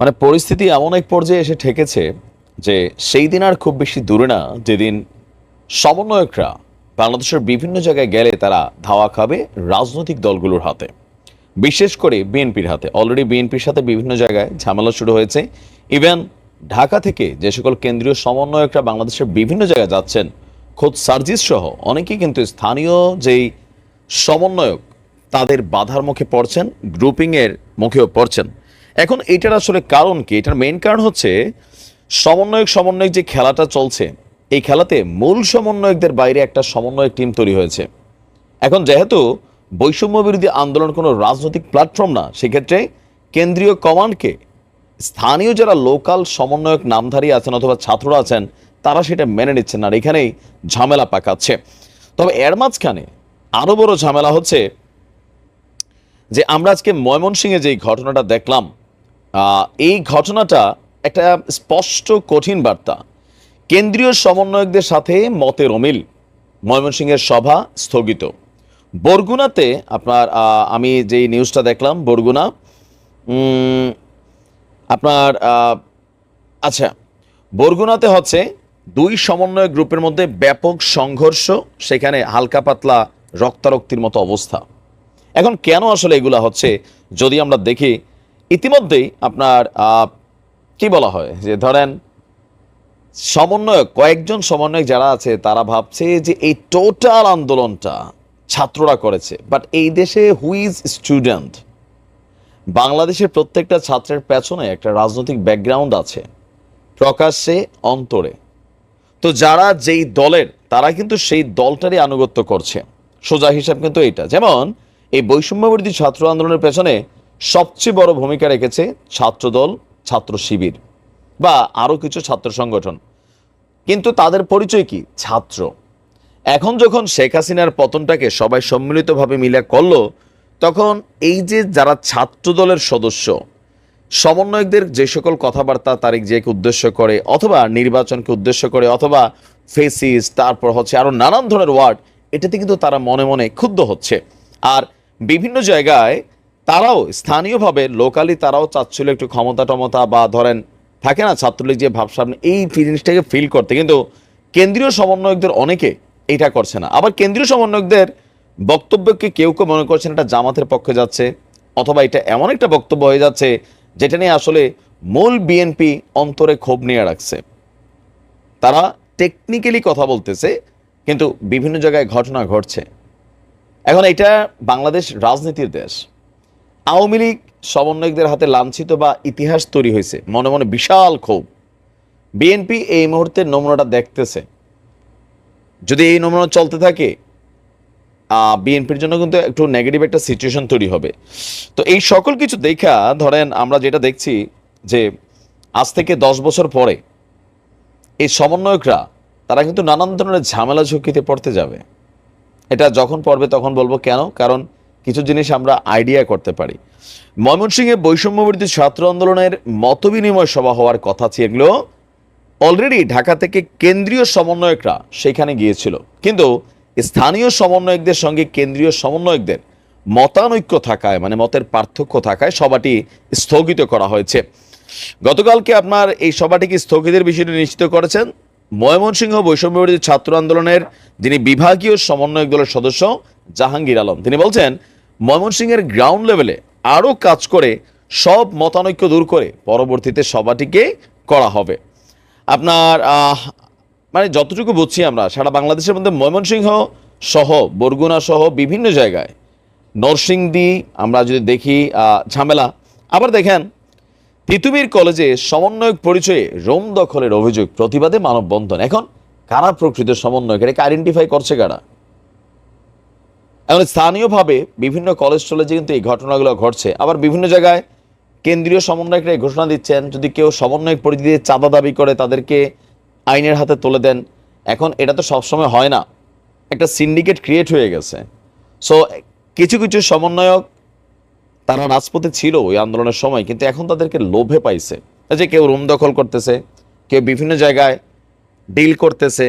মানে পরিস্থিতি এমন এক পর্যায়ে এসে ঠেকেছে যে সেই দিন আর খুব বেশি দূরে না যেদিন সমন্বয়করা বাংলাদেশের বিভিন্ন জায়গায় গেলে তারা ধাওয়া খাবে রাজনৈতিক দলগুলোর হাতে, বিশেষ করে বিএনপির হাতে। অলরেডি বিএনপির সাথে বিভিন্ন জায়গায় ঝামেলা শুরু হয়েছে। ইভেন ঢাকা থেকে যে সকল কেন্দ্রীয় সমন্বয়করা বাংলাদেশের বিভিন্ন জায়গায় যাচ্ছেন, খোদ সার্জিস সহ অনেকেই কিন্তু স্থানীয় যেই সমন্বয়ক তাদের বাধার মুখে পড়ছেন, গ্রুপিংয়ের মুখেও পড়ছেন। এখন এটার আসলে কারণ কি? এটার মেইন কারণ হচ্ছে সমন্বয়ক যে খেলাটা চলছে, এই খেলাতে মূল সমন্বয়কদের বাইরে একটা সমন্বয়ক টিম তৈরি হয়েছে। এখন যেহেতু বৈষম্য বিরোধী আন্দোলন কোনো রাজনৈতিক প্ল্যাটফর্ম না, সেক্ষেত্রে কেন্দ্রীয় কমান্ডকে স্থানীয় যারা লোকাল সমন্বয়ক নামধারী আছেন অথবা ছাত্ররা আছেন তারা সেটা মেনে নিচ্ছেন না, আর এখানেই ঝামেলা পাকাচ্ছে। তবে এর মাঝখানে আরো বড় ঝামেলা হচ্ছে যে আমরা আজকে ময়মনসিংহে যে ঘটনাটা দেখলাম, এই ঘটনাটা একটা স্পষ্ট কঠিন বার্তা। কেন্দ্রীয় সমন্বয়কদের সাথে মতের অমিল, ময়মনসিংহের সভা স্থগিত। বরগুনাতে আপনার আমি যেই নিউজটা দেখলাম, বরগুনা আপনার আচ্ছা, বরগুনাতে হচ্ছে দুই সমন্বয় গ্রুপের মধ্যে ব্যাপক সংঘর্ষ, সেখানে হালকা পাতলা রক্তারক্তির মতো অবস্থা। এখন কেন আসলে এগুলা হচ্ছে যদি আমরা দেখি, ইতিমধ্যেই আপনার কি বলা হয় যে ধরেন কয়েকজন সমন্বয়ক যারা আছে তারা ভাবছে যে এই টোটাল আন্দোলনটা ছাত্ররা করেছে, বাট এই দেশে হুইজ স্টুডেন্ট, বাংলাদেশের প্রত্যেকটা ছাত্রের পেছনে একটা রাজনৈতিক ব্যাকগ্রাউন্ড আছে, প্রকাশ্যে অন্তরে। তো যারা যেই দলের তারা কিন্তু সেই দলটারই আনুগত্য করছে। সোজা হিসাব কিন্তু এইটা। যেমন এই বৈষম্যবিরোধী ছাত্র আন্দোলনের পেছনে সবচেয়ে বড় ভূমিকা রেখেছে ছাত্রদল, ছাত্র শিবির বা আরও কিছু ছাত্র সংগঠন, কিন্তু তাদের পরিচয় কি? ছাত্র। এখন যখন শেখ হাসিনার পতনটাকে সবাই সম্মিলিতভাবে মিলে করলো, তখন এই যে যারা ছাত্র দলের সদস্য, সমন্বয়কদের যে সকল কথাবার্তা তারিক জিয়াকে উদ্দেশ্য করে অথবা নির্বাচনকে উদ্দেশ্য করে অথবা ফেসিস, তারপর হচ্ছে আরো নানান ধরনের ওয়ার্ড, এটাতে কিন্তু তারা মনে মনে ক্ষুব্ধ হচ্ছে। আর বিভিন্ন জায়গায় তারাও স্থানীয়ভাবে লোকালি তারাও চাচ্ছিল একটু ক্ষমতা টমতা বা ধরেন থাকে না ছাত্রলীগ যে ভাবসাব, এই জিনিসটাকে ফিল করতে, কিন্তু কেন্দ্রীয় সমন্বয়কদের অনেকে এটা করছে না। আবার কেন্দ্রীয় সমন্বয়কদের বক্তব্যকে কেউ কেউ মনে করছেন এটা জামাতের পক্ষে যাচ্ছে, অথবা এটা এমন একটা বক্তব্য হয়ে যাচ্ছে যেটা নিয়ে আসলে মূল বিএনপি অন্তরে ক্ষোভ নিয়ে রাখছে। তারা টেকনিক্যালি কথা বলতেছে, কিন্তু বিভিন্ন জায়গায় ঘটনা ঘটছে। এখন এটা বাংলাদেশ রাজনীতির দেশ। আওয়ামী লীগ সমন্বয়কদের হাতে লাঞ্ছিত বা ইতিহাস তৈরি হয়েছে, মনে মনে বিশাল ক্ষোভ। বিএনপি এই মুহূর্তে নমুনাটা দেখতেছে, যদি এই নমুনা চলতে থাকে বিএনপির জন্য কিন্তু একটু নেগেটিভ একটা সিচুয়েশন তৈরি হবে। তো এই সকল কিছু দেখা ধরেন আমরা যেটা দেখছি যে আজ থেকে 10 বছর পরে এই সমন্বয়করা তারা কিন্তু নানান ধরনের ঝামেলা ঝুঁকিতে পড়তে যাবে। এটা যখন পড়বে তখন বলবো কেন, কারণ কিছু জিনিস আমরা আইডিয়া করতে পারি। ময়মনসিংহে বৈষম্যবিরোধী ছাত্র আন্দোলনের মতবিনিময় সভা হওয়ার কথা ছিল, অলরেডি ঢাকা থেকে কেন্দ্রীয় সমন্বয়করা সেখানে গিয়েছিল, কিন্তু স্থানীয় সমন্বয়কদের সঙ্গে কেন্দ্রীয় সমন্বয়কদের মতানৈক্য থাকায়, মানে মতের পার্থক্য থাকায় সভাটি স্থগিত করা হয়েছে। গতকালকে আপনার এই সভাটিকে স্থগিতের বিষয়টি নিশ্চিত করেছেন ময়মনসিংহ বৈষম্যবিরোধী ছাত্র আন্দোলনের যিনি বিভাগীয় সমন্বয়ক দলের সদস্য জাহাঙ্গীর আলম। তিনি বলছেন ময়মনসিংহের গ্রাউন্ড লেভেলে আরও কাজ করে সব মতানৈক্য দূর করে পরবর্তীতে সভাটিকে করা হবে। আপনার মানে যতটুকু বুঝছি আমরা সারা বাংলাদেশের মধ্যে ময়মনসিংহ সহ বরগুনা সহ বিভিন্ন জায়গায়, নরসিংদী আমরা যদি দেখি ঝামেলা। আবার দেখেন তিতুমির কলেজে সমন্বয়ক পরিচয়ে রোম দখলের অভিযোগ, প্রতিবাদে মানববন্ধন। এখন কারা প্রকৃত সমন্বয়ক, এটাকে আইডেন্টিফাই করছে কারা? এখন স্থানীয়ভাবে বিভিন্ন কলেজ টলেজে কিন্তু এই ঘটনাগুলো ঘটছে। আবার বিভিন্ন জায়গায় কেন্দ্রীয় সমন্বয়করা এই ঘোষণা দিচ্ছেন যদি কেউ সমন্বয়ক পরিচিতি চাঁদা দাবি করে তাদেরকে আইনের হাতে তুলে দেন। এখন এটা তো সবসময় হয় না, একটা সিন্ডিকেট ক্রিয়েট হয়ে গেছে। সো কিছু কিছু সমন্বয়ক তারা রাজপথে ছিল ওই আন্দোলনের সময়, কিন্তু এখন তাদেরকে লোভে পাইছে, যে কেউ রুম দখল করতেছে, কেউ বিভিন্ন জায়গায় ডিল করতেছে,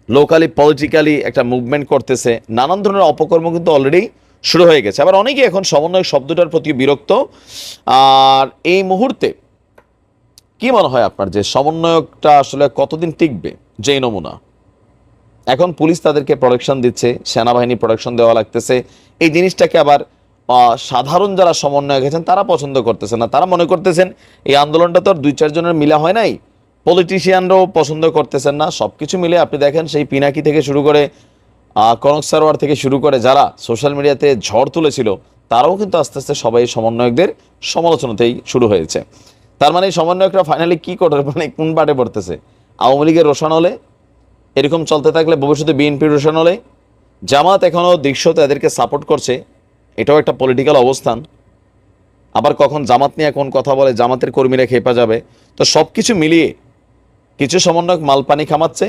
লোকালি পলিটিক্যালি একটা মুভমেন্ট করতেছে, নানান ধরনের অপকর্ম কিন্তু অলরেডি শুরু হয়ে গেছে। আবার অনেকে এখন সমন্বয় শব্দটার প্রতি বিরক্ত। আর এই মুহূর্তে কি মনে হয় আপনার যে সমন্বয়কটা আসলে কতদিন টিকবে, যেই নমুনা এখন পুলিশ তাদেরকে প্রোটেকশন দিচ্ছে, সেনাবাহিনী প্রোটেকশন দেওয়া লাগতেছে, এই জিনিসটাকে আবার সাধারণ যারা সমন্বয়ক আছেন তারা পছন্দ করতেছেন না। তারা মনে করতেছেন এই আন্দোলনটা তো আর 2-4 জনের মিলা হয় নাই, পলিটিশিয়ানরাও পছন্দ করতেছেন না। সব কিছু মিলে আপনি দেখেন সেই পিনাকি থেকে শুরু করে কনক সারোয়ার থেকে শুরু করে যারা সোশ্যাল মিডিয়াতে ঝড় তুলেছিল, তারাও কিন্তু আস্তে আস্তে সবাই সমন্বয়কদের সমালোচনাতেই শুরু হয়েছে। তার মানে এই সমন্বয়করা ফাইনালি কি করে, মানে কোন বাটে পড়তেছে? আওয়ামী লীগের রোশন হলে, এরকম চলতে থাকলে ভবিষ্যতে বিএনপির রোশন হলে, জামাত এখনও দৃশ্যত এদেরকে সাপোর্ট করছে, এটাও একটা পলিটিক্যাল অবস্থান। আবার কখন জামাত নিয়ে কোন কথা বলে, জামাতের কর্মীরা খেপা যাবে। তো সব কিছু মিলিয়ে কিছু সমন্বয়ক মালপানি খামাচ্ছে,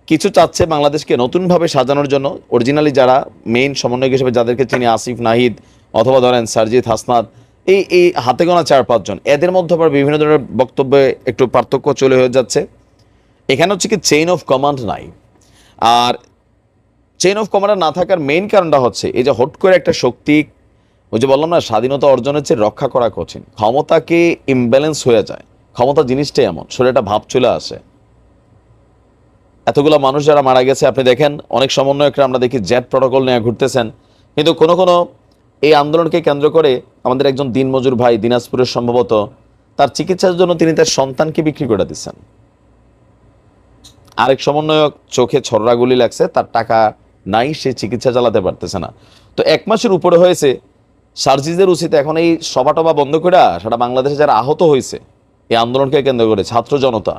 কিছু চাচ্ছে বাংলাদেশকে নতুনভাবে সাজানোর জন্য। অরিজিনালি যারা মেইন সমন্বয়ক হিসেবে যাদেরকে চিনি, আসিফ নাহিদ অথবা ধরেন সারজিৎ হাসনাত, এই হাতে গোনা 4-5 জন, এদের মধ্যে আবার বিভিন্ন ধরনের বক্তব্যে একটু পার্থক্য চলে হয়ে যাচ্ছে। এখানে হচ্ছে কি চেইন অফ কমান্ড নাই। আর চেইন অফ কমান্ড না থাকার মেইন কারণটা হচ্ছে এই যে হট করে একটা শক্তি, ওই যে বললাম না, স্বাধীনতা অর্জনের চেয়ে রক্ষা করা কঠিন, ক্ষমতাকে ইমব্যালেন্স হয়ে যায়। ক্ষমতা জিনিসটাই এমন, শরীরে একটা ভাব চলে আসে। এতগুলো মানুষ যারা মারা গেছে, আপনি দেখেন অনেক সমন্বয়করা আমরা দেখি জেট প্রটোকল নিয়ে ঘুরতেছেন, কিন্তু কোনো কোনো এই আন্দোলনকে কেন্দ্র করে আমাদের একজন দিনমজুর ভাই দিনাজপুরের সম্ভবত, তার চিকিৎসার জন্য তিনি তার সন্তানকে বিক্রি করে দিচ্ছেন। আরেক সমন্বয়ক চোখে ছররা গুলি লাগছে, তার টাকা নাই, সে চিকিৎসা চালাতে পারতেছে না। তো 1 মাসের উপরে হয়েছে। সার্জিদের উচিত এখন এই সভা টভা বন্ধ করে সারা বাংলাদেশে যারা আহত হয়েছে এই আন্দোলনকে কেন্দ্র করে, ছাত্র জনতা,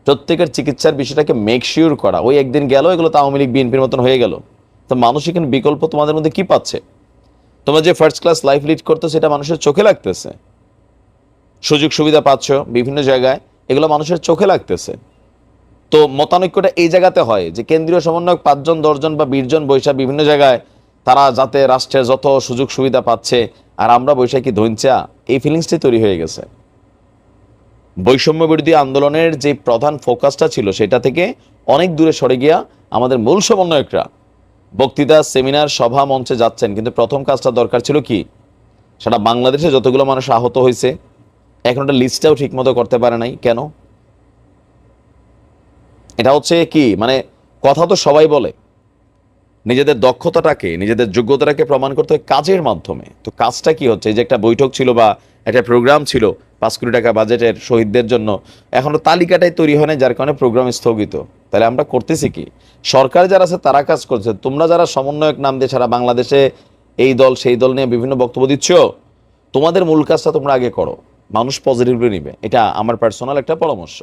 প্রত্যেকের চিকিৎসার বিষয়টাকে মেক শিওর করা। ওই একদিন গেল, এগুলো তো আওয়ামী লীগ বিএনপির মতন হয়ে গেল। তো মানুষ এখানে বিকল্প তোমাদের মধ্যে কি পাচ্ছে? তোমরা যে ফার্স্ট ক্লাস লাইফ লিড করতে, সেটা মানুষের চোখে লাগতেছে, সুযোগ সুবিধা পাচ্ছ বিভিন্ন জায়গায়, এগুলো মানুষের চোখে লাগতেছে। তো মতানৈক্যটা এই জায়গাতে হয় যে কেন্দ্রীয় সমন্বয়ক 5 জন 10 জন বা 20 জন বৈশা বিভিন্ন জায়গায়, তারা যাতে রাষ্ট্রের যত সুযোগ সুবিধা পাচ্ছে, আর আমরা বৈশাখী ধৈঞ্চা, এই ফিলিংসটাই তৈরি হয়ে গেছে। বৈষম্য বিরোধী আন্দোলনের যে প্রধান ফোকাসটা ছিল সেটা থেকে অনেক দূরে সরে গিয়া আমাদের মূল সমন্বয়করা বক্তৃতা, সেমিনার, সভা মঞ্চে যাচ্ছেন, কিন্তু প্রথম কাজটা দরকার ছিল কি, সেটা বাংলাদেশে যতগুলো মানুষ আহত হয়েছে এখন একটা লিস্টটাও ঠিক মতো করতে পারে নাই কেন? এটা হচ্ছে কি, মানে কথা তো সবাই বলে, নিজেদের দক্ষতাটাকে, নিজেদের যোগ্যতাটাকে প্রমাণ করতে হয় কাজের মাধ্যমে। তো কাজটা কি হচ্ছে? এই যে একটা বৈঠক ছিল বা একটা প্রোগ্রাম ছিল 5 কোটি টাকা বাজেটের শহীদদের জন্য, এখনো তালিকাটাই তৈরি হয় না, যার কারণে প্রোগ্রাম স্থগিত। তাহলে আমরা করতেছি কি? সরকার যারা আছে তারা কাজ করছে, তোমরা যারা সমন্বয়ক নাম দিয়ে সারা বাংলাদেশে এই দল সেই দল নিয়ে বিভিন্ন বক্তব্য দিচ্ছ, তোমাদের মূল কাজটা তোমরা আগে করো, মানুষ পজিটিভলি নিবে। এটা আমার পার্সোনাল একটা পরামর্শ।